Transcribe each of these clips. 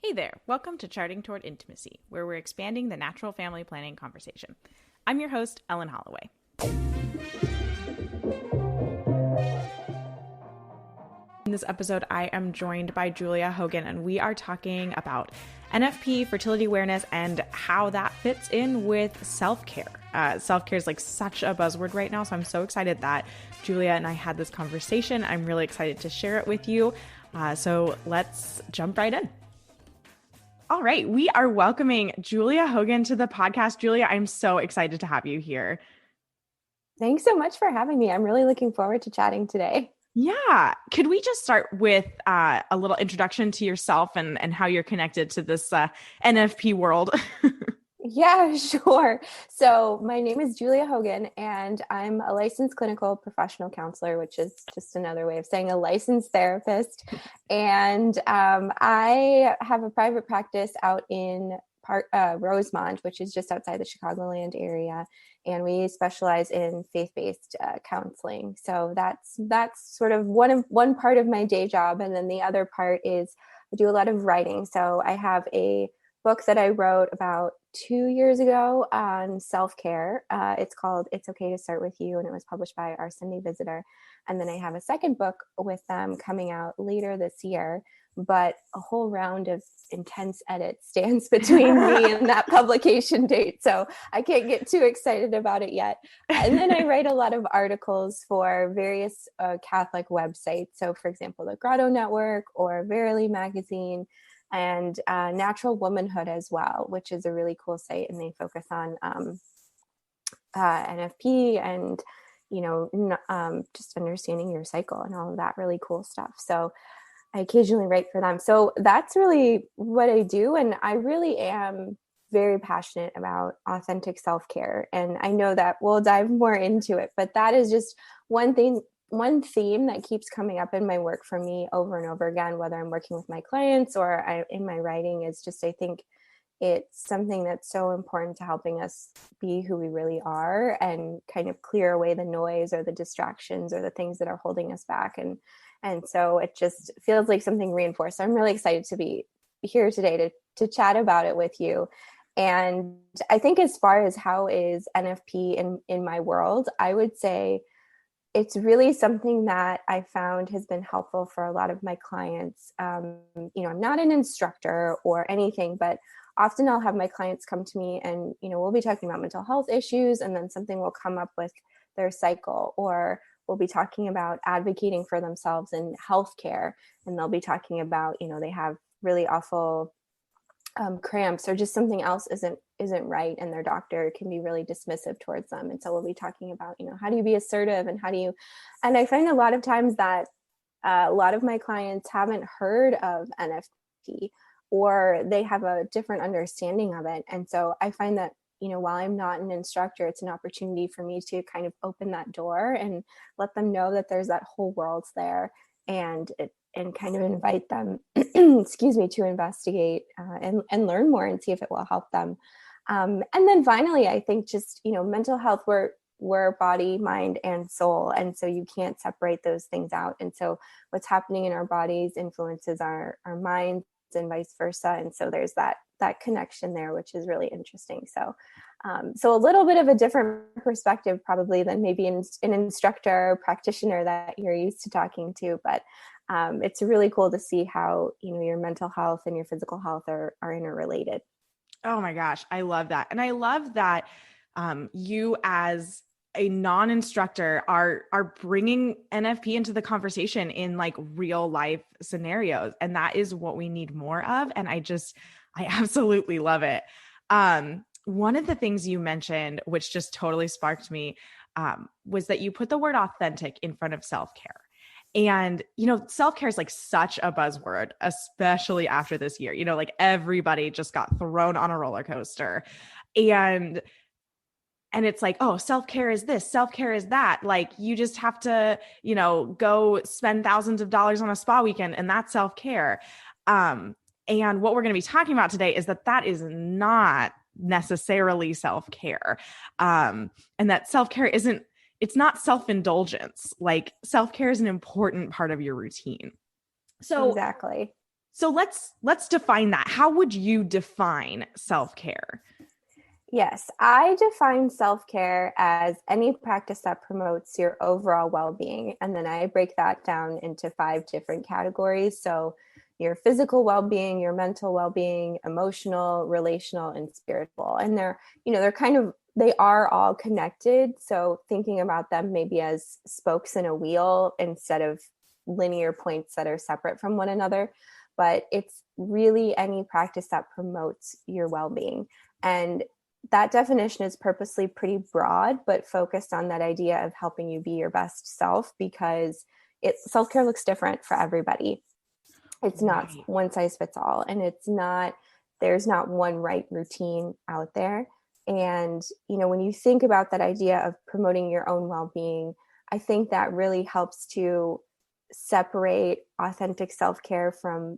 Hey there, welcome to Charting Toward Intimacy, where we're expanding the natural family planning conversation. I'm your host, Ellen Holloway. In this episode, I am joined by Julia Hogan, and we are talking about NFP, fertility awareness, and how that fits in with self-care. Self-care is like such a buzzword right now, so I'm so excited that Julia and I had this conversation. I'm really excited to share it with you. So let's jump right in. All right, we are welcoming Julia Hogan to the podcast. Julia, I'm so excited to have you here. Thanks so much for having me. I'm really looking forward to chatting today. Yeah. Could we just start with a little introduction to yourself and how you're connected to this NFP world? Yeah, sure. So my name is Julia Hogan, and I'm a licensed clinical professional counselor, which is just another way of saying a licensed therapist. And I have a private practice out in Rosemont, which is just outside the Chicagoland area. And we specialize in faith-based counseling. So that's sort of one part of my day job. And then the other part is I do a lot of writing. So I have a book that I wrote about 2 years ago on self-care. It's called It's Okay to Start With You, and it was published by Our Sunday Visitor. And then I have a second book with them coming out later this year, but a whole round of intense edits stands between me and that publication date. So I can't get too excited about it yet. And then I write a lot of articles for various Catholic websites. So for example, the Grotto Network or Verily Magazine, and Natural Womanhood as well, which is a really cool site, and they focus on NFP and just understanding your cycle and all of that really cool stuff. So I occasionally write for them. So that's really what I do, and I really am very passionate about authentic self-care. And I know that we'll dive more into it, but that is just one theme that keeps coming up in my work for me over and over again, whether I'm working with my clients or in my writing, is just, I think it's something that's so important to helping us be who we really are and kind of clear away the noise or the distractions or the things that are holding us back. And so it just feels like something reinforced. I'm really excited to be here today to chat about it with you. And I think as far as how is NFP in my world, I would say it's really something that I found has been helpful for a lot of my clients. I'm not an instructor or anything, but often I'll have my clients come to me and, we'll be talking about mental health issues, and then something will come up with their cycle, or we'll be talking about advocating for themselves in healthcare, and they'll be talking about, they have really awful cramps or just something else isn't right, and their doctor can be really dismissive towards them. And so we'll be talking about, how do you be assertive, and and I find a lot of times that a lot of my clients haven't heard of NFP, or they have a different understanding of it. And so I find that, while I'm not an instructor, it's an opportunity for me to kind of open that door and let them know that there's that whole world there, and kind of invite them, excuse me, to investigate and learn more and see if it will help them. And then finally, I think just, mental health, we're body, mind, and soul. And so you can't separate those things out. And so what's happening in our bodies influences our minds and vice versa. And so there's that connection there, which is really interesting. So a little bit of a different perspective probably than maybe an instructor or practitioner that you're used to talking to, but it's really cool to see how, your mental health and your physical health are interrelated. Oh my gosh, I love that. And I love that you as a non-instructor are bringing NFP into the conversation in like real life scenarios. And that is what we need more of. And I absolutely love it. One of the things you mentioned, which just totally sparked me, was that you put the word authentic in front of self-care. And, self-care is like such a buzzword, especially after this year, like everybody just got thrown on a roller coaster, and it's like, oh, self-care is this, self-care is that. Like, you just have to, go spend thousands of dollars on a spa weekend, and that's self-care. And what we're going to be talking about today is that is not necessarily self-care. And that self-care it's not self-indulgence. Like, self-care is an important part of your routine. So exactly. So let's define that. How would you define self-care? Yes, I define self-care as any practice that promotes your overall well-being. And then I break that down into 5 different categories. So your physical well-being, your mental well-being, emotional, relational, and spiritual. And they are all connected. So thinking about them maybe as spokes in a wheel instead of linear points that are separate from one another. But it's really any practice that promotes your well-being. And that definition is purposely pretty broad, but focused on that idea of helping you be your best self, because self-care looks different for everybody. It's not Right. one size fits all, and there's not one right routine out there. And, when you think about that idea of promoting your own well-being, I think that really helps to separate authentic self-care from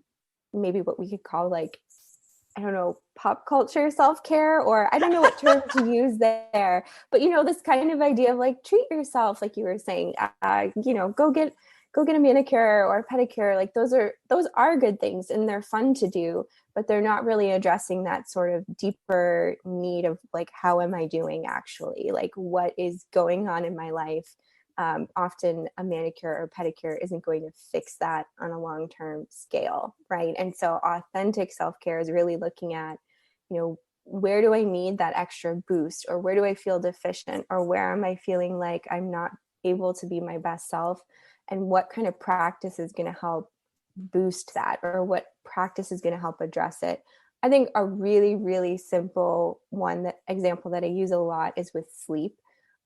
maybe what we could call, like, I don't know, pop culture self-care, or I don't know what term to use there, but this kind of idea of like, treat yourself, like you were saying, go get a manicure or a pedicure. Like those are good things and they're fun to do, but they're not really addressing that sort of deeper need of like, how am I doing actually? Like, what is going on in my life? Often a manicure or pedicure isn't going to fix that on a long-term scale, right? And so authentic self-care is really looking at, where do I need that extra boost, or where do I feel deficient, or where am I feeling like I'm not able to be my best self, and what kind of practice is going to help boost that, or what practice is going to help address it. I think a really, really simple example that I use a lot is with sleep.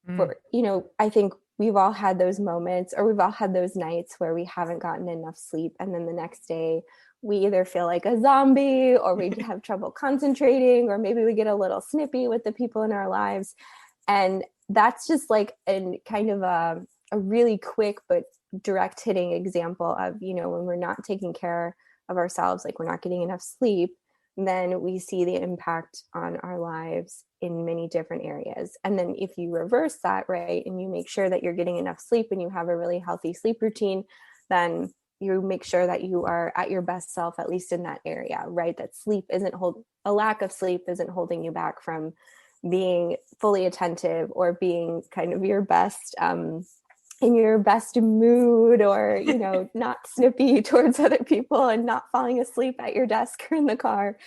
I think we've all had those moments, or we've all had those nights where we haven't gotten enough sleep. And then the next day we either feel like a zombie, or we have trouble concentrating, or maybe we get a little snippy with the people in our lives. And that's just like a really quick but direct hitting example of, when we're not taking care of ourselves, like we're not getting enough sleep, then we see the impact on our lives in many different areas. And then if you reverse that, right, and you make sure that you're getting enough sleep and you have a really healthy sleep routine, then you make sure that you are at your best self, at least in that area, right? That a lack of sleep isn't holding you back from being fully attentive, or being kind of your best, in your best mood, or not snippy towards other people, and not falling asleep at your desk or in the car.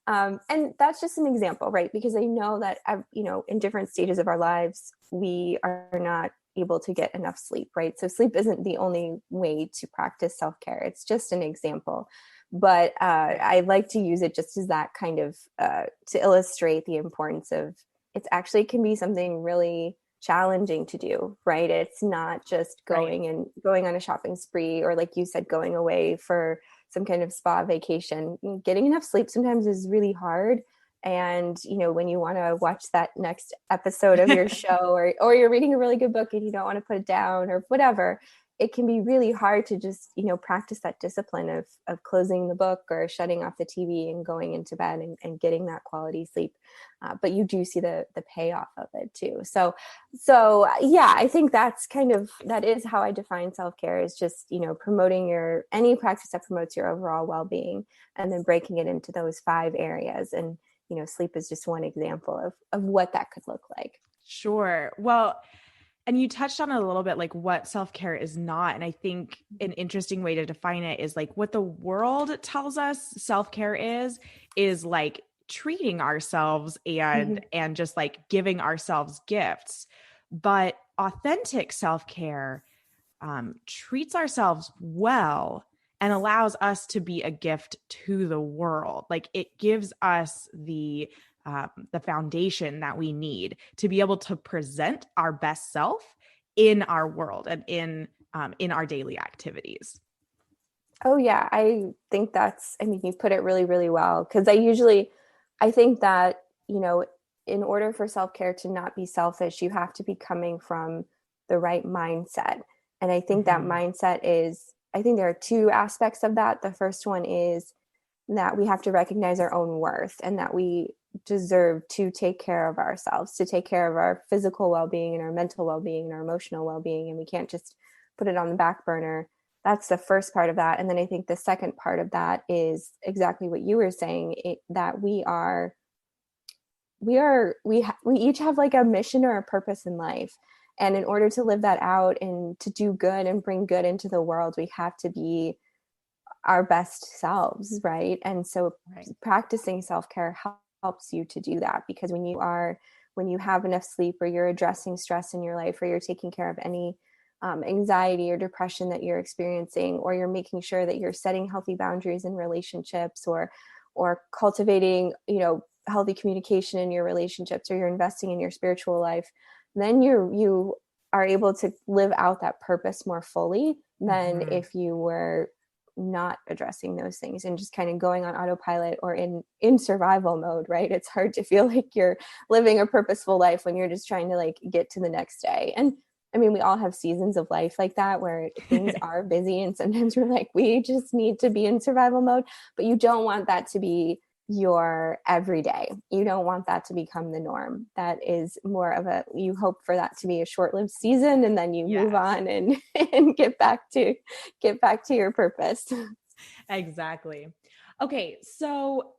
And that's just an example, right? Because I know that in different stages of our lives we are not able to get enough sleep, right? So sleep isn't the only way to practice self-care. It's just an example, but I like to use it just as that kind of to illustrate the importance of, it actually can be something really challenging to do, right? It's not just going on a shopping spree, or like you said, going away for some kind of spa vacation. Getting enough sleep sometimes is really hard. And when you want to watch that next episode of your show, or you're reading a really good book and you don't want to put it down, or whatever, it can be really hard to just practice that discipline of closing the book, or shutting off the TV and going into bed, and getting that quality sleep. But you do see the payoff of it too. So yeah, I think that is how I define self-care, is just promoting any practice that promotes your overall well-being, and then breaking it into those 5 areas. And sleep is just one example of what that could look like. Sure. Well, and you touched on it a little bit, like what self-care is not. And I think an interesting way to define it is like what the world tells us self-care is like treating ourselves and just like giving ourselves gifts. But authentic self-care treats ourselves well and allows us to be a gift to the world. Like it gives us the foundation that we need to be able to present our best self in our world and in our daily activities. Oh yeah, I think you put it really, really well. Because I think that, in order for self-care to not be selfish, you have to be coming from the right mindset. And I think that mindset I think there are 2 aspects of that. The first one is that we have to recognize our own worth, and that we deserve to take care of ourselves, to take care of our physical well-being and our mental well-being and our emotional well-being. And we can't just put it on the back burner. that's the first part of that. And then I think the second part of that is exactly what you were saying, that we each have like a mission or a purpose in life. And in order to live that out and to do good and bring good into the world, we have to be our best selves, right? And so practicing self-care helps you to do that, because when you have enough sleep, or you're addressing stress in your life, or you're taking care of any anxiety or depression that you're experiencing, or you're making sure that you're setting healthy boundaries in relationships, or cultivating, healthy communication in your relationships, or you're investing in your spiritual life, then you are able to live out that purpose more fully than if you were not addressing those things and just kind of going on autopilot or in survival mode, right? It's hard to feel like you're living a purposeful life when you're just trying to like get to the next day. And I mean, we all have seasons of life like that where things are busy, and sometimes we're like, we just need to be in survival mode, but you don't want that to be your everyday. You don't want that to become the norm. That is more of you hope for that to be a short-lived season, and then you move on and get back to your purpose. Exactly. Okay. So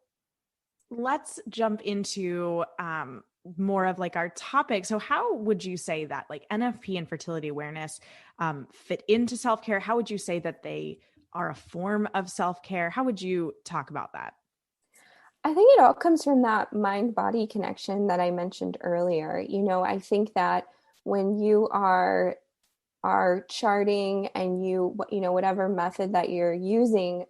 let's jump into more of like our topic. So how would you say that like NFP and fertility awareness fit into self-care? How would you say that they are a form of self-care? How would you talk about that? I think it all comes from that mind-body connection that I mentioned earlier. I think that when you are charting, and whatever method that you're using,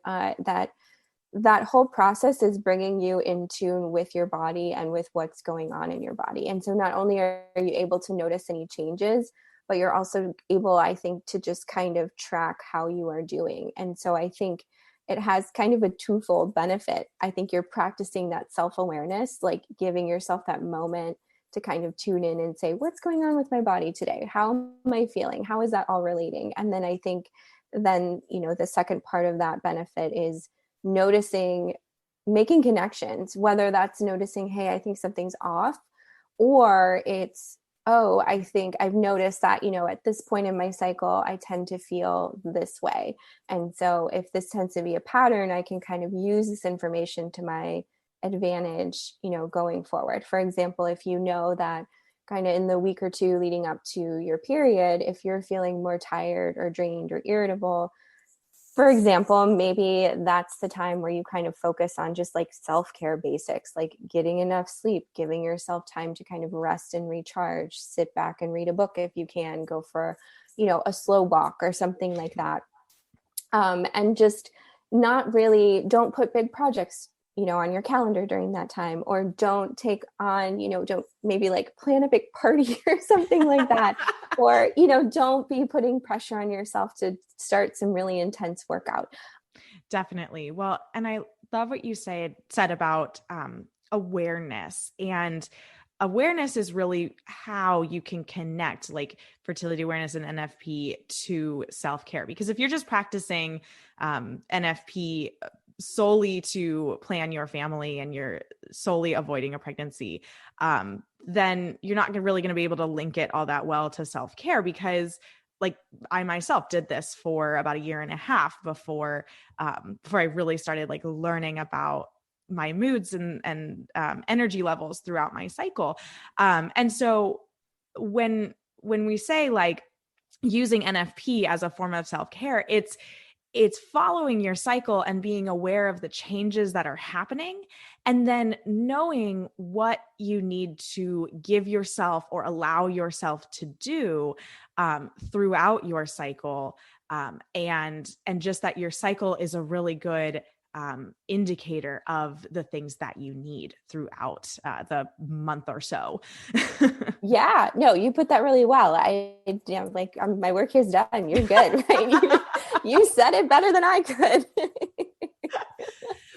that whole process is bringing you in tune with your body and with what's going on in your body. And so not only are you able to notice any changes, but you're also able, I think, to just kind of track how you are doing. And so I think it has kind of a twofold benefit. I think you're practicing that self-awareness, like giving yourself that moment to kind of tune in and say, what's going on with my body today? How am I feeling? How is that all relating? And then I think the second part of that benefit is noticing, making connections, whether that's noticing, hey, I think something's off, or it's, oh, I think I've noticed that, at this point in my cycle, I tend to feel this way. And so if this tends to be a pattern, I can kind of use this information to my advantage, going forward. For example, if you know that kind of in the week or two leading up to your period, if you're feeling more tired or drained or irritable, for example, maybe that's the time where you kind of focus on just like self-care basics, like getting enough sleep, giving yourself time to kind of rest and recharge, sit back and read a book if you can, go for, a slow walk or something like that. And just don't put big projects, on your calendar during that time, or don't take on, don't maybe like plan a big party or something like that. Or, don't be putting pressure on yourself to start some really intense workout. Definitely. Well, and I love what you said about awareness, and awareness is really how you can connect like fertility awareness and NFP to self-care. Because if you're just practicing NFP solely to plan your family and you're solely avoiding a pregnancy, then you're not really going to be able to link it all that well to self-care, because like I myself did this for about a year and a half before I really started like learning about my moods and energy levels throughout my cycle. And so when we say like using NFP as a form of self-care, it's following your cycle and being aware of the changes that are happening, and then knowing what you need to give yourself or allow yourself to do throughout your cycle, and just that your cycle is a really good indicator of the things that you need throughout the month or so. Yeah, no, you put that really well. My work is done. You're good, right? You said it better than I could.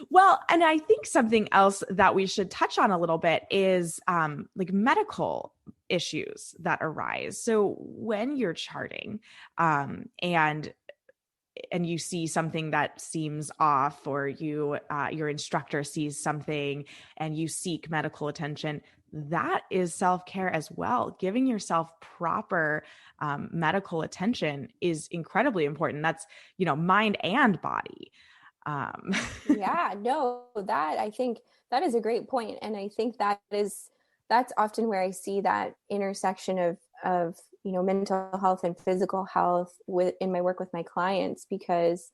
Well, and I think something else that we should touch on a little bit is like medical issues that arise. So when you're charting and you see something that seems off, or your instructor sees something and you seek medical attention, that is self-care as well. Giving yourself proper medical attention is incredibly important. That's, mind and body. Um, Yeah, no, that I think that is a great point. And I think that's often where I see that intersection of, mental health and physical health in my work with my clients, because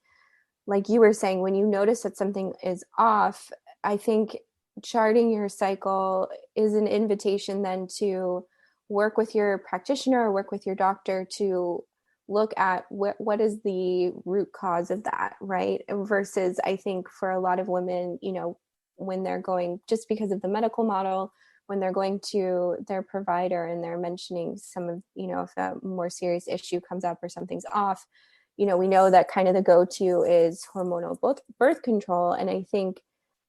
like you were saying, when you notice that something is off, I think charting your cycle is an invitation then to work with your practitioner or work with your doctor to look at what is the root cause of that, right? Versus I think for a lot of women, when they're going, just because of the medical model, when they're going to their provider and they're mentioning some of, if a more serious issue comes up or something's off, we know that kind of the go-to is hormonal birth control. And I think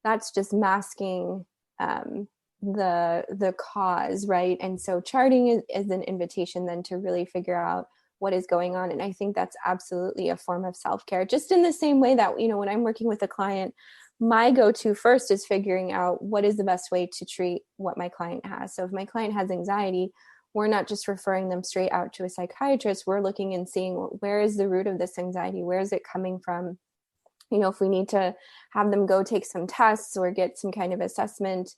that's just masking the cause, right? And so charting is an invitation then to really figure out what is going on. And I think that's absolutely a form of self-care, just in the same way that, when I'm working with a client, my go-to first is figuring out what is the best way to treat what my client has. So if my client has anxiety, we're not just referring them straight out to a psychiatrist. We're looking and seeing where is the root of this anxiety? Where is it coming from? If we need to have them go take some tests or get some kind of assessment,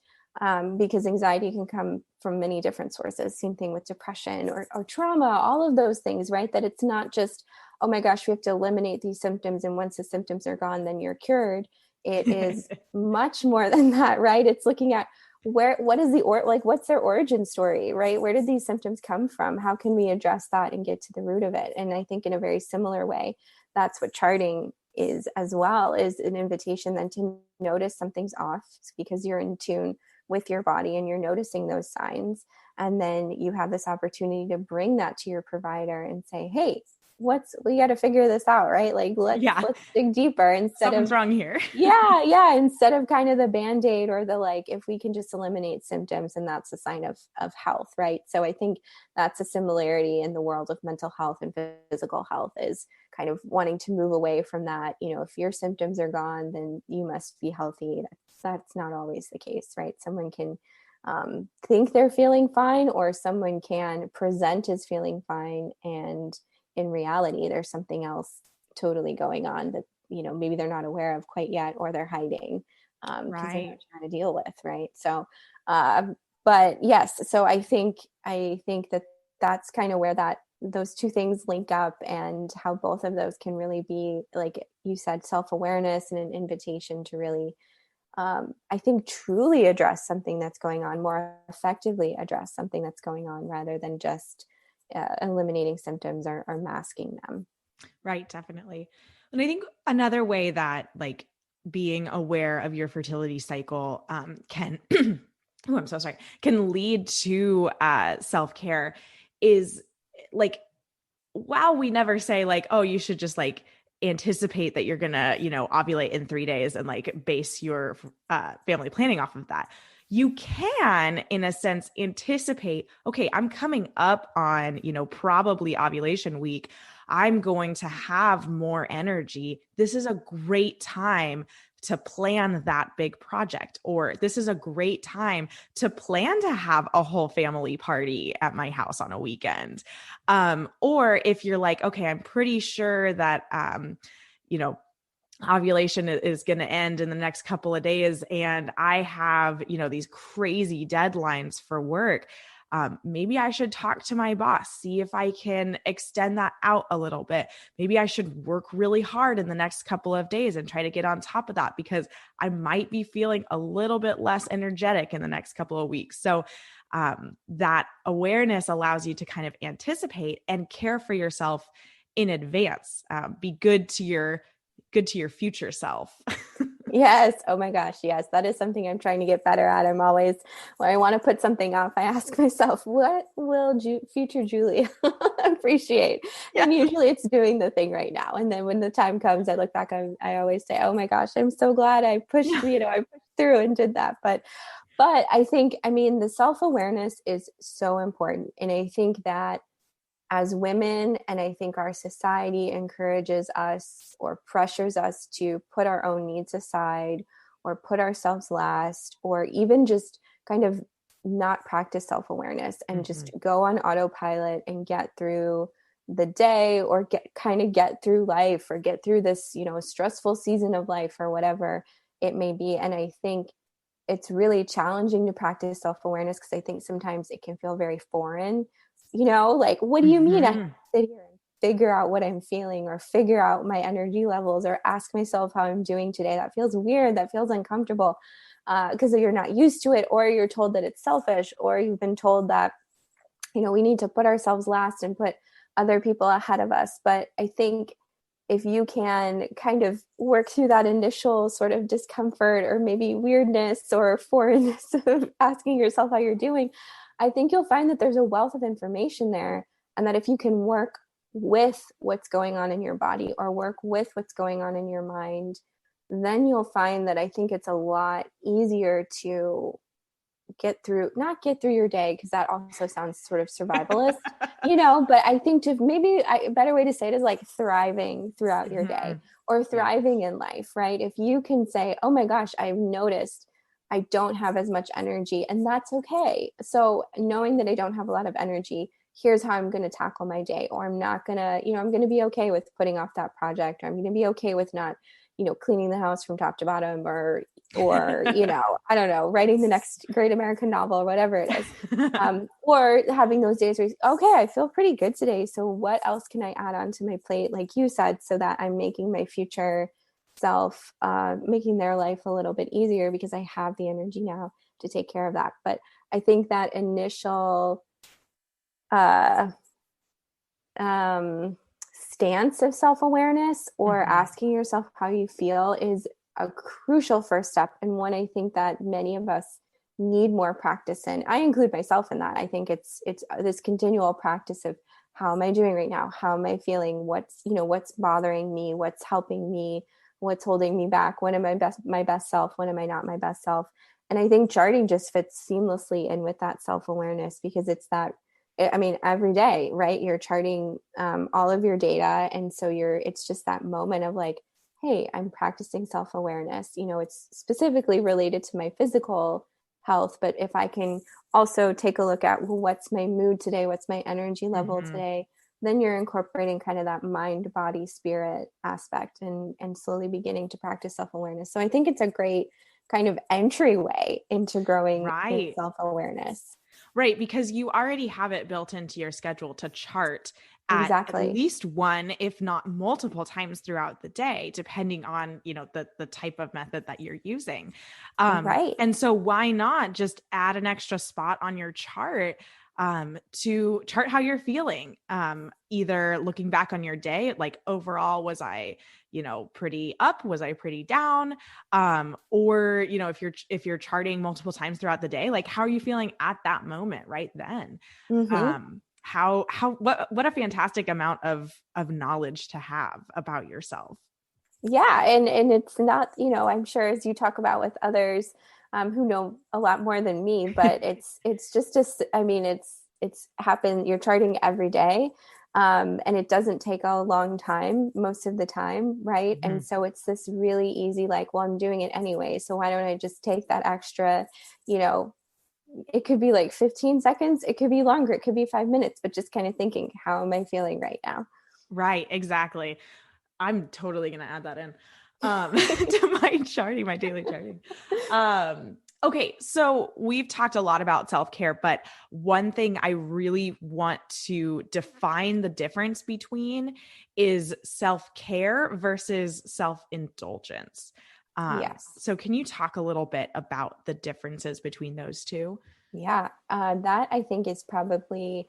because anxiety can come from many different sources. Same thing with depression or trauma, all of those things, right? That it's not just, oh my gosh, we have to eliminate these symptoms, and once the symptoms are gone, then you're cured. It is much more than that, right? It's looking at what is what's their origin story, right? Where did these symptoms come from? How can we address that and get to the root of it? And I think in a very similar way, that's what charting is as well, is an invitation then to notice something's off, because you're in tune with your body and you're noticing those signs. And then you have this opportunity to bring that to your provider and say, hey, we got to figure this out, right? Like, let's dig deeper instead Something's wrong here. instead of kind of the Band-Aid or the, like, if we can just eliminate symptoms, and that's a sign of health, right? So I think that's a similarity in the world of mental health and physical health, is kind of wanting to move away from that. If your symptoms are gone, then you must be healthy. That's not always the case, right? Someone can think they're feeling fine, or someone can present as feeling fine, and in reality there's something else totally going on that maybe they're not aware of quite yet, or they're hiding because they're not trying to deal with, right? So but yes, so I think that that's kind of where those two things link up, and how both of those can really be, like you said, self-awareness and an invitation to really I think truly address something that's going on, more effectively address something that's going on, rather than just eliminating symptoms or masking them. Right, definitely. And I think another way that, like, being aware of your fertility cycle can oh, I'm so sorry, can lead to self-care is, like, while we never say, like, oh, you should just, like, anticipate that you're gonna, ovulate in 3 days and, like, base your family planning off of that. You can, in a sense, anticipate, okay, I'm coming up on, probably ovulation week. I'm going to have more energy. This is a great time to plan that big project, or this is a great time to plan to have a whole family party at my house on a weekend. Or if you're like, okay, I'm pretty sure that, ovulation is going to end in the next couple of days, and I have, these crazy deadlines for work. Maybe I should talk to my boss, see if I can extend that out a little bit. Maybe I should work really hard in the next couple of days and try to get on top of that, because I might be feeling a little bit less energetic in the next couple of weeks. So that awareness allows you to kind of anticipate and care for yourself in advance. Be good to your future self. Yes. Oh my gosh. Yes. That is something I'm trying to get better at. I'm always, when I want to put something off, I ask myself, what will future Julie appreciate? Yeah. And usually it's doing the thing right now. And then when the time comes, I look back, I always say, oh my gosh, I'm so glad I pushed, I pushed through and did that. But I think, the self-awareness is so important. And I think that as women, and I think our society encourages us or pressures us to put our own needs aside, or put ourselves last, or even just kind of not practice self-awareness and just Mm-hmm. go on autopilot and get through the day, or get through life, or get through this, stressful season of life, or whatever it may be. And I think it's really challenging to practice self-awareness, because I think sometimes it can feel very foreign, like, what do you mean I have Mm-hmm. to sit here and figure out what I'm feeling, or figure out my energy levels, or ask myself how I'm doing today? That feels weird. That feels uncomfortable, because you're not used to it, or you're told that it's selfish, or you've been told that, we need to put ourselves last and put other people ahead of us. But I think if you can kind of work through that initial sort of discomfort, or maybe weirdness or foreignness of asking yourself how you're doing, I think you'll find that there's a wealth of information there. And that if you can work with what's going on in your body, or work with what's going on in your mind, then you'll find that I think it's a lot easier to not get through your day, because that also sounds sort of survivalist, but I think a better way to say it is like thriving throughout your Mm-hmm. day, or Yeah. thriving in life, right? If you can say, oh my gosh, I've noticed I don't have as much energy, and that's okay. So knowing that I don't have a lot of energy, here's how I'm going to tackle my day. Or I'm not going to, I'm going to be okay with putting off that project, or I'm going to be okay with not, cleaning the house from top to bottom, or I don't know, writing the next great American novel, or whatever it is. Or having those days where, okay, I feel pretty good today, so what else can I add onto my plate, like you said, so that I'm making my future self, making their life a little bit easier, because I have the energy now to take care of that. But I think that initial uh, stance of self-awareness, or Mm-hmm. asking yourself how you feel, is a crucial first step, and one I think that many of us need more practice in. I include myself in that. I think it's this continual practice of, how am I doing right now? How am I feeling? What's bothering me? What's helping me? What's holding me back? When am I my best self? When am I not my best self? And I think charting just fits seamlessly in with that self-awareness, because every day, right? You're charting all of your data. And so it's just that moment of like, hey, I'm practicing self-awareness. It's specifically related to my physical health, but if I can also take a look at, well, what's my mood today? What's my energy level Mm-hmm. today? Then you're incorporating kind of that mind, body, spirit aspect, and slowly beginning to practice self-awareness. So I think it's a great kind of entryway into growing in Right. self-awareness. Right, because you already have it built into your schedule to chart at Exactly. least one, if not multiple times throughout the day, depending on, the type of method that you're using. Right. And so why not just add an extra spot on your chart to chart how you're feeling? Either looking back on your day, like overall, was I, pretty up? Was I pretty down? Or if you're charting multiple times throughout the day, like how are you feeling at that moment right then? Mm-hmm. What a fantastic amount of knowledge to have about yourself. Yeah, and it's not, I'm sure, as you talk about with others, who know a lot more than me, but it's just it's happened. You're charting every day, and it doesn't take a long time most of the time, right? Mhm. And so it's this really easy, like, well, I'm doing it anyway, so why don't I just take that extra, you know, it could be like 15 seconds, it could be longer, it could be 5 minutes, but just kind of thinking, how am I feeling right now? Right, exactly. I'm totally gonna add that in to my daily charting. Okay, so we've talked a lot about self-care, but one thing I really want to define the difference between is self-care versus self-indulgence. Yes. So can you talk a little bit about the differences between those two? Yeah, that I think is probably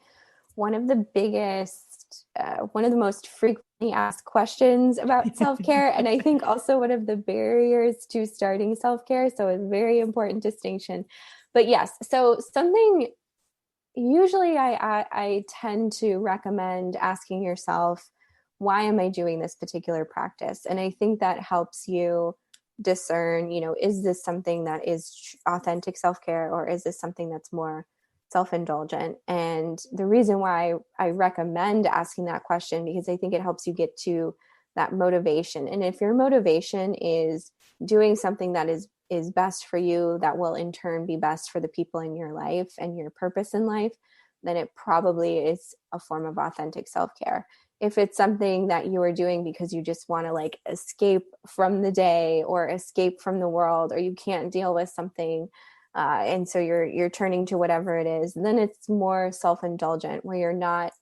one of the biggest, one of the most frequently asked questions about self care. And I think also one of the barriers to starting self care. So, a very important distinction. But yes, so something usually I tend to recommend asking yourself, why am I doing this particular practice? And I think that helps you discern, is this something that is authentic self-care, or is this something that's more self-indulgent? And the reason why I recommend asking that question, because I think it helps you get to that motivation. And if your motivation is doing something that is is best for you, that will in turn be best for the people in your life and your purpose in life, then it probably is a form of authentic self-care. If it's something that you are doing because you just want to like escape from the day or escape from the world, or you can't deal with something, and so you're turning to whatever it is, then it's more self-indulgent, where you're not,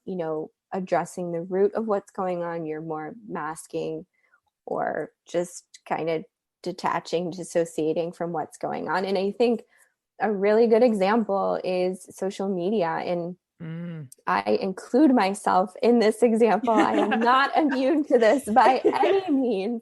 addressing the root of what's going on. You're more masking or just kind of detaching, dissociating from what's going on. And I think a really good example is social media. And I include myself in this example. I am not immune to this by any means,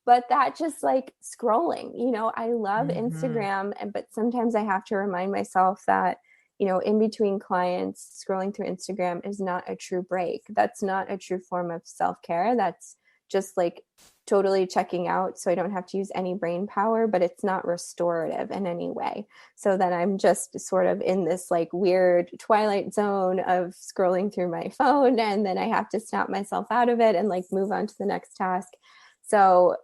but that just like scrolling, I love Instagram, but sometimes I have to remind myself that, in between clients, scrolling through Instagram is not a true break. That's not a true form of self-care. That's just like totally checking out so I don't have to use any brain power, but it's not restorative in any way. So then I'm just sort of in this like weird twilight zone of scrolling through my phone, and then I have to snap myself out of it and like move on to the next task. So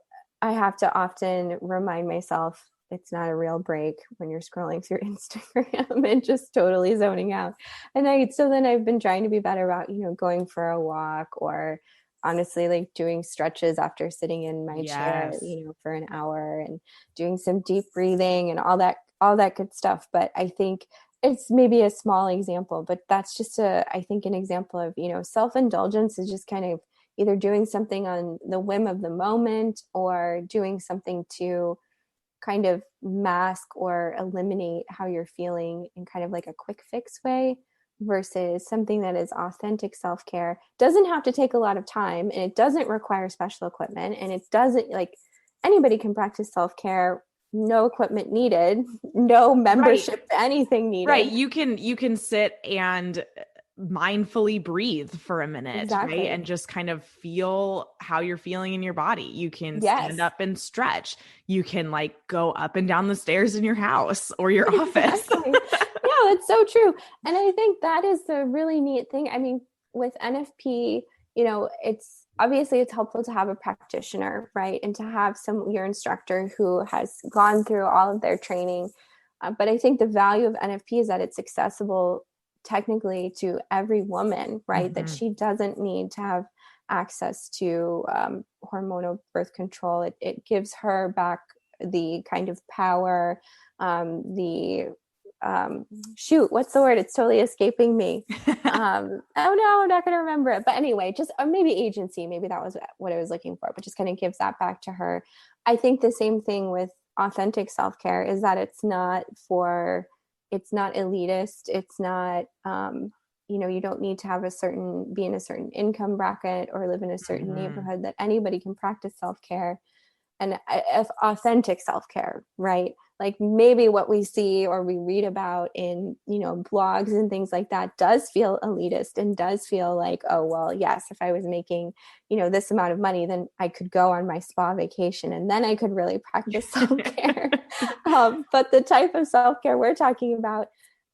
I have to often remind myself it's not a real break when you're scrolling through Instagram and just totally zoning out. And so then I've been trying to be better about, going for a walk, or honestly like doing stretches after sitting in my chair, for an hour, and doing some deep breathing and all that good stuff. But I think it's maybe a small example, but that's just I think an example of, self-indulgence is just kind of either doing something on the whim of the moment, or doing something to kind of mask or eliminate how you're feeling in kind of like a quick fix way, versus something that is authentic self-care. Doesn't have to take a lot of time, and it doesn't require special equipment, and it doesn't, like, anybody can practice self-care, no equipment needed, no membership to anything needed. Right. You can sit and mindfully breathe for a minute, Exactly. right? And just kind of feel how you're feeling in your body. You can stand up and stretch. You can like go up and down the stairs in your house or your office. Yeah, that's so true. And I think that is the really neat thing. I mean, with NFP, it's obviously it's helpful to have a practitioner, right? And to have your instructor who has gone through all of their training. But I think the value of NFP is that it's accessible technically to every woman, right? That she doesn't need to have access to hormonal birth control. It gives her back the kind of power, what's the word? It's totally escaping me. Oh no, I'm not going to remember it. But anyway, just maybe agency, maybe that was what I was looking for, but just kind of gives that back to her. I think the same thing with authentic self-care is that it's not elitist. It's not, you don't need to have be in a certain income bracket or live in a certain neighborhood, that anybody can practice self-care. And if authentic self-care, right? Like maybe what we see or we read about in, blogs and things like that does feel elitist and does feel like, oh, well, yes, if I was making, this amount of money, then I could go on my spa vacation and then I could really practice self-care. But the type of self-care we're talking about,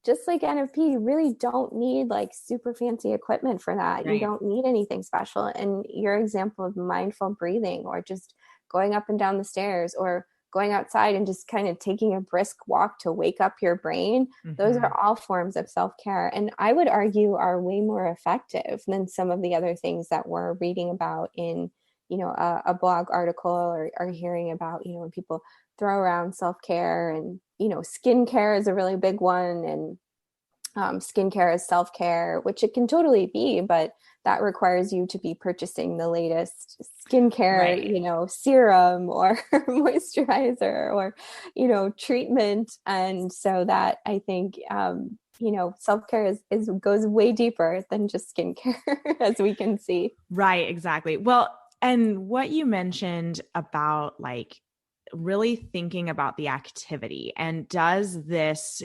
just like NFP, you really don't need like super fancy equipment for that. Right. You don't need anything special. And your example of mindful breathing, or just going up and down the stairs, or going outside and just kind of taking a brisk walk to wake up your brain, those are all forms of self-care. And I would argue are way more effective than some of the other things that we're reading about in, a blog article, or hearing about, when people throw around self-care. And, skincare is a really big one. And skincare is self-care, which it can totally be, but that requires you to be purchasing the latest skincare, right, serum or moisturizer or, treatment. And so that I think, self-care goes way deeper than just skincare, as we can see. Right. Exactly. Well, and what you mentioned about like really thinking about the activity, and does this,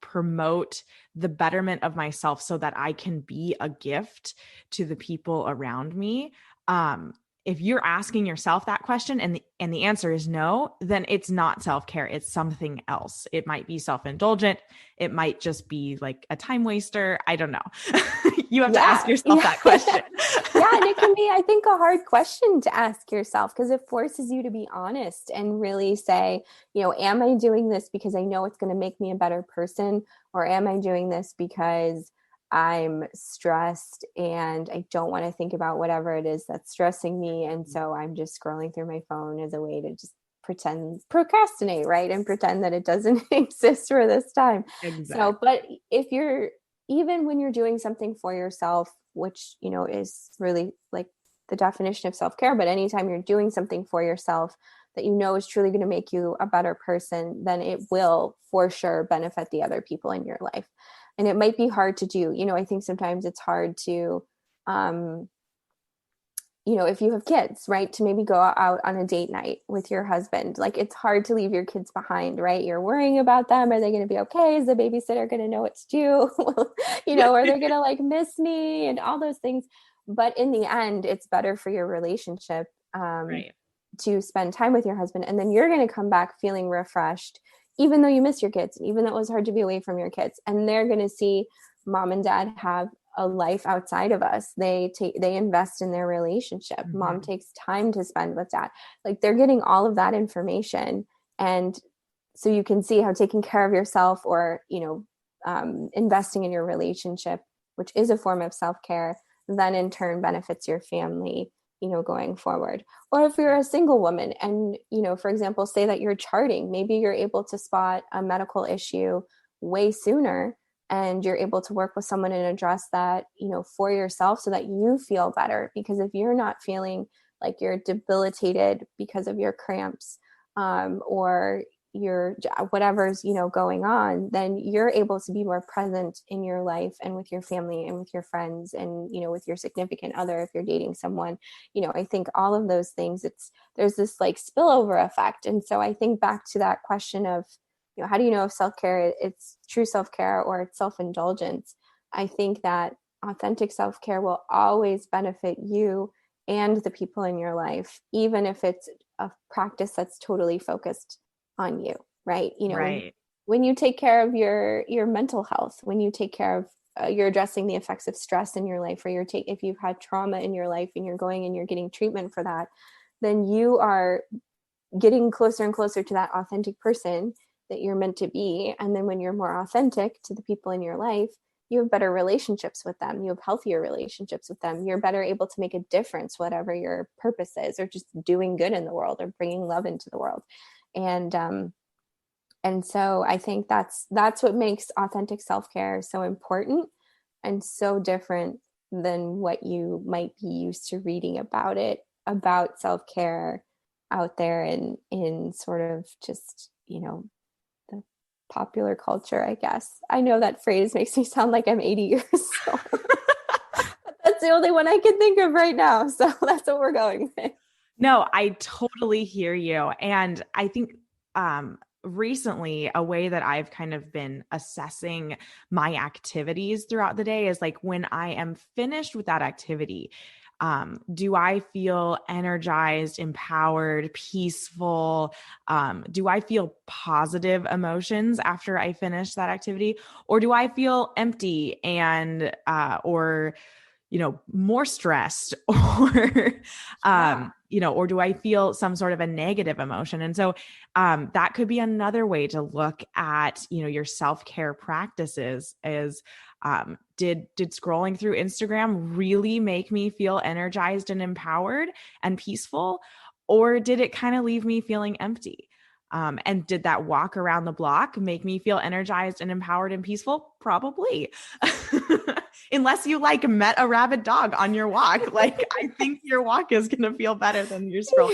promote the betterment of myself so that I can be a gift to the people around me? If you're asking yourself that question and the answer is no, then it's not self-care. It's something else. It might be self-indulgent. It might just be like a time waster. I don't know. You have to ask Yeah. yourself that question. Yeah. And it can be, I think, a hard question to ask yourself because it forces you to be honest and really say, am I doing this because I know it's going to make me a better person? Or am I doing this because I'm stressed and I don't want to think about whatever it is that's stressing me? And so I'm just scrolling through my phone as a way to just procrastinate, right? And pretend that it doesn't exist for this time. Exactly. So, but if you're, even when you're doing something for yourself, which, is really like the definition of self-care, but anytime you're doing something for yourself that is truly going to make you a better person, then it will for sure benefit the other people in your life. And it might be hard to do. I think sometimes it's hard to, if you have kids, right, to maybe go out on a date night with your husband. Like, it's hard to leave your kids behind, right? You're worrying about them. Are they going to be okay? Is the babysitter going to know what to do? Are they going to like miss me and all those things? But in the end, it's better for your relationship Right. to spend time with your husband. And then you're going to come back feeling refreshed, even though you miss your kids, even though it was hard to be away from your kids. And they're going to see mom and dad have a life outside of us. They invest in their relationship. Mm-hmm. Mom takes time to spend with dad. Like, they're getting all of that information. And so you can see how taking care of yourself or, investing in your relationship, which is a form of self-care, then in turn benefits your family, going forward. Or if you're a single woman and, for example, say that you're charting, maybe you're able to spot a medical issue way sooner and you're able to work with someone and address that, for yourself so that you feel better. Because if you're not feeling like you're debilitated because of your cramps, or your whatever's, going on, then you're able to be more present in your life and with your family and with your friends and, with your significant other, if you're dating someone. I think all of those things, there's this like spillover effect. And so I think back to that question of, how do you know if self-care, it's true self-care or it's self-indulgence? I think that authentic self-care will always benefit you and the people in your life, even if it's a practice that's totally focused on you, right? Right. When you take care of your mental health, when you take care of, you're addressing the effects of stress in your life, or if you've had trauma in your life and you're going and you're getting treatment for that, then you are getting closer and closer to that authentic person that you're meant to be. And then when you're more authentic to the people in your life, you have better relationships with them. You have healthier relationships with them. You're better able to make a difference, whatever your purpose is, or just doing good in the world or bringing love into the world. And so I think that's what makes authentic self-care so important and so different than what you might be used to reading about self-care out there in sort of just, the popular culture, I guess. I know that phrase makes me sound like I'm 80 years old. But that's the only one I can think of right now. So that's what we're going with. No, I totally hear you. And I think recently, a way that I've kind of been assessing my activities throughout the day is like, when I am finished with that activity, do I feel energized, empowered, peaceful? Do I feel positive emotions after I finish that activity? Or do I feel empty and, or, more stressed or, or do I feel some sort of a negative emotion? And so, that could be another way to look at, your self-care practices is, did scrolling through Instagram really make me feel energized and empowered and peaceful? Or did it kind of leave me feeling empty? And did that walk around the block make me feel energized and empowered and peaceful? Probably. Unless you like met a rabid dog on your walk. Like, I think your walk is going to feel better than your scroll.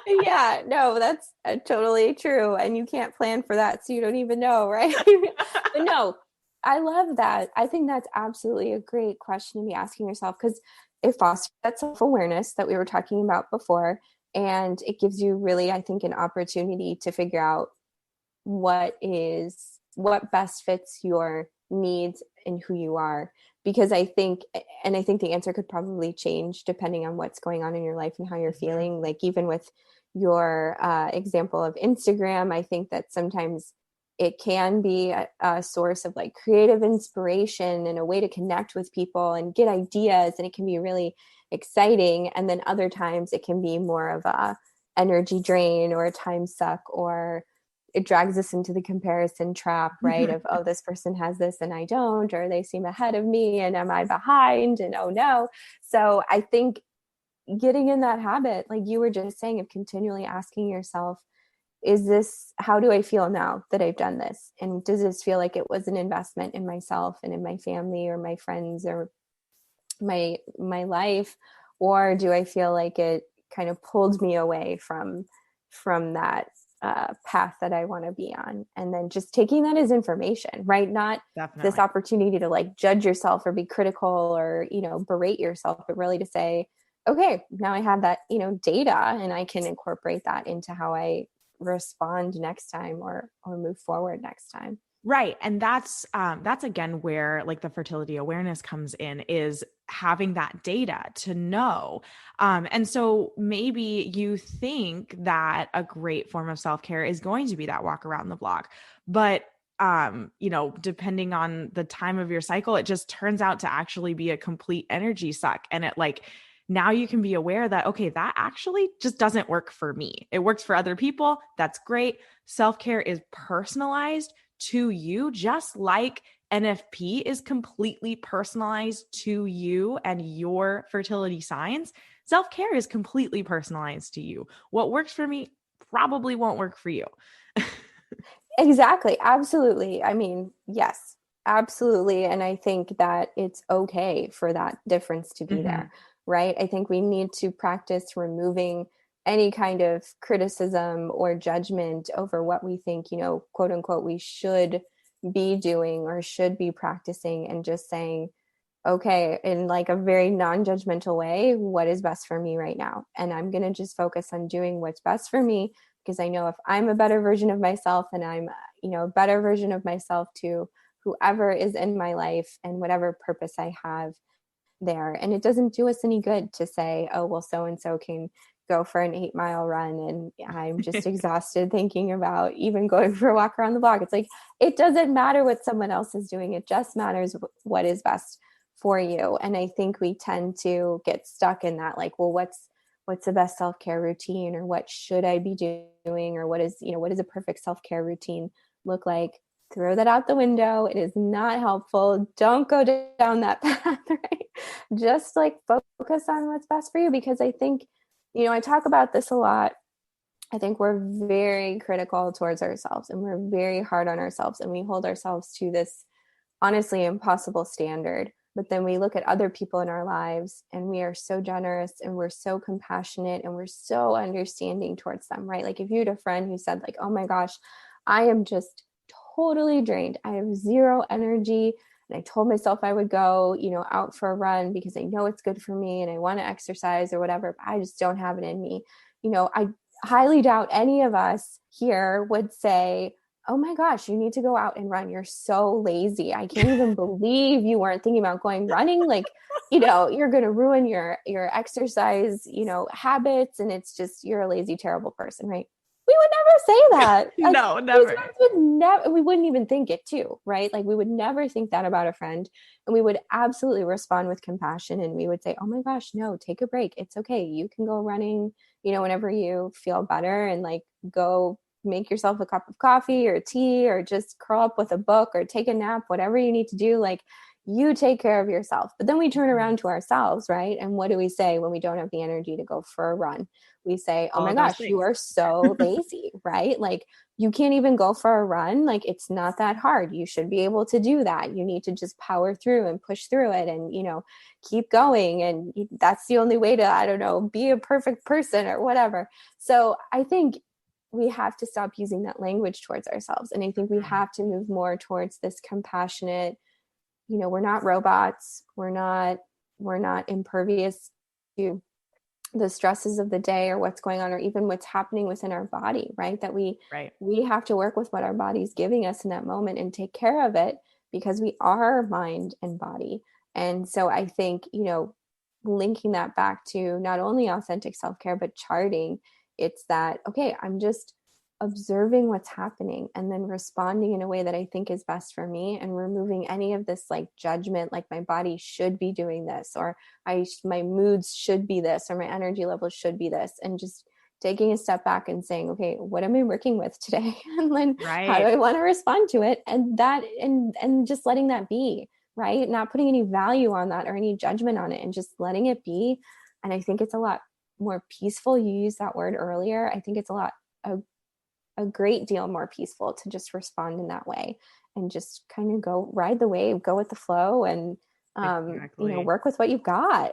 Yeah, no, that's totally true. And you can't plan for that. So you don't even know, right? But no, I love that. I think that's absolutely a great question to be asking yourself, because it fosters that self-awareness that we were talking about before. And it gives you really, I think, an opportunity to figure out what best fits your needs and who you are. Because I think the answer could probably change depending on what's going on in your life and how you're feeling. Like, even with your example of Instagram, I think that sometimes it can be a source of like creative inspiration and a way to connect with people and get ideas, and it can be really exciting. And then other times it can be more of a energy drain or a time suck, or it drags us into the comparison trap, right? Of, oh, this person has this and I don't, or they seem ahead of me and am I behind, and oh no. So I think getting in that habit, like you were just saying, of continually asking yourself, is this, how do I feel now that I've done this? And does this feel like it was an investment in myself and in my family or my friends or my life? Or do I feel like it kind of pulled me away from that path that I want to be on? And then just taking that as information, right? Not Definitely. this opportunity to like judge yourself or be critical or, berate yourself, but really to say, okay, now I have that, data, and I can incorporate that into how I respond next time or move forward next time. Right. And that's again where like the fertility awareness comes in, is having that data to know. And so maybe you think that a great form of self-care is going to be that walk around the block, but depending on the time of your cycle, it just turns out to actually be a complete energy suck. And it like, now you can be aware that, okay, that actually just doesn't work for me. It works for other people. That's great. Self-care is personalized to you, just like NFP is completely personalized to you and your fertility signs. Self-care is completely personalized to you. What works for me probably won't work for you. Exactly. Absolutely. I mean, yes, absolutely. And I think that it's okay for that difference to be there, right? I think we need to practice removing any kind of criticism or judgment over what we think, quote unquote, we should be doing or should be practicing, and just saying, okay, in like a very non-judgmental way, what is best for me right now? And I'm going to just focus on doing what's best for me, because I know if I'm a better version of myself, and I'm, a better version of myself to whoever is in my life and whatever purpose I have there. And it doesn't do us any good to say, oh, well, so-and-so can go for an 8-mile run and I'm just exhausted thinking about even going for a walk around the block. It's like, it doesn't matter what someone else is doing. It just matters what is best for you. And I think we tend to get stuck in that, like, well, what's the best self-care routine, or what should I be doing, or what is a perfect self-care routine look like? Throw that out the window. It is not helpful. Don't go down that path, right? Just like focus on what's best for you, because I think, I talk about this a lot. I think we're very critical towards ourselves, and we're very hard on ourselves, and we hold ourselves to this honestly impossible standard. But then we look at other people in our lives, and we are so generous, and we're so compassionate, and we're so understanding towards them, right? Like if you had a friend who said like, oh my gosh, I am just totally drained. I have zero energy. And I told myself I would go, out for a run because I know it's good for me and I want to exercise or whatever, but I just don't have it in me. I highly doubt any of us here would say, oh my gosh, you need to go out and run. You're so lazy. I can't even believe you weren't thinking about going running. Like, you're going to ruin your exercise, habits. And it's just, you're a lazy, terrible person, right? We would never say that. Like, No, never. We wouldn't even think it too, right? Like we would never think that about a friend, and we would absolutely respond with compassion, and we would say, oh my gosh, no, take a break. It's okay. You can go running, whenever you feel better, and like go make yourself a cup of coffee or tea, or just curl up with a book or take a nap, whatever you need to do. Like, you take care of yourself. But then we turn around to ourselves, right? And what do we say when we don't have the energy to go for a run? We say, oh my gosh, you are so lazy, right? Like, you can't even go for a run. Like, it's not that hard. You should be able to do that. You need to just power through and push through it and, keep going. And that's the only way to, I don't know, be a perfect person or whatever. So I think we have to stop using that language towards ourselves. And I think we have to move more towards this compassionate, we're not robots. We're not impervious to the stresses of the day or what's going on, or even what's happening within our body, right? That we have to work with what our body's giving us in that moment and take care of it, because we are mind and body. And so I think, linking that back to not only authentic self-care, but charting, it's that, okay, I'm just observing what's happening and then responding in a way that I think is best for me, and removing any of this like judgment, like my body should be doing this, or my moods should be this, or my energy levels should be this, and just taking a step back and saying, okay, what am I working with today? And then how do I want to respond to it? And that, and just letting that be, right? Not putting any value on that or any judgment on it, and just letting it be. And I think it's a lot more peaceful. You used that word earlier. I think it's a great deal more peaceful to just respond in that way, and just kind of go ride the wave, go with the flow, and work with what you've got.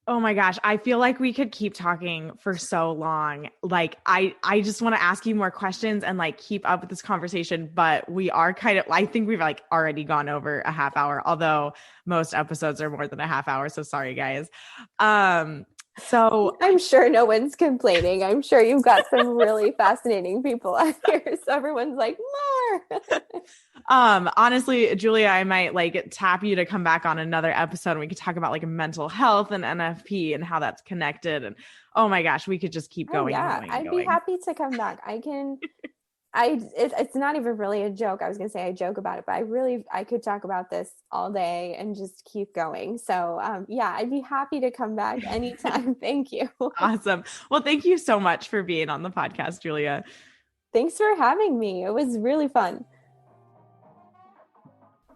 Oh my gosh. I feel like we could keep talking for so long. Like I just want to ask you more questions and like keep up with this conversation, but we are I think we've like already gone over a half hour, although most episodes are more than a half hour. So sorry guys. So I'm sure no one's complaining. I'm sure you've got some really fascinating people out here. So everyone's like, more. Honestly, Julia, I might like tap you to come back on another episode and we could talk about like mental health and NFP and how that's connected. And oh my gosh, we could just keep going. I'd be happy to come back. It's not even really a joke. I was going to say I joke about it, but I could talk about this all day and just keep going. So I'd be happy to come back anytime. Thank you. Awesome. Well, thank you so much for being on the podcast, Julia. Thanks for having me. It was really fun.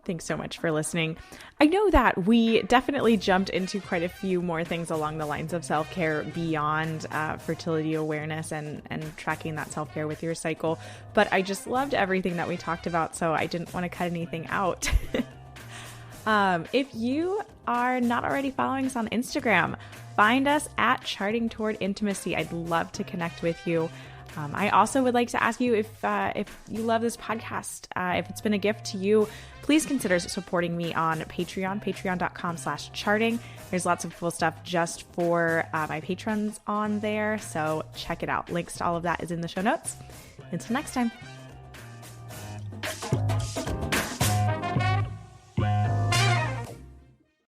Thanks so much for listening. I know that we definitely jumped into quite a few more things along the lines of self-care beyond fertility awareness and tracking that self-care with your cycle, but I just loved everything that we talked about, so I didn't want to cut anything out. If you are not already following us on Instagram, find us at Charting Toward Intimacy. I'd love to connect with you. I also would like to ask you if you love this podcast, if it's been a gift to you, please consider supporting me on Patreon, patreon.com/charting. There's lots of cool stuff just for my patrons on there. So check it out. Links to all of that is in the show notes. Until next time.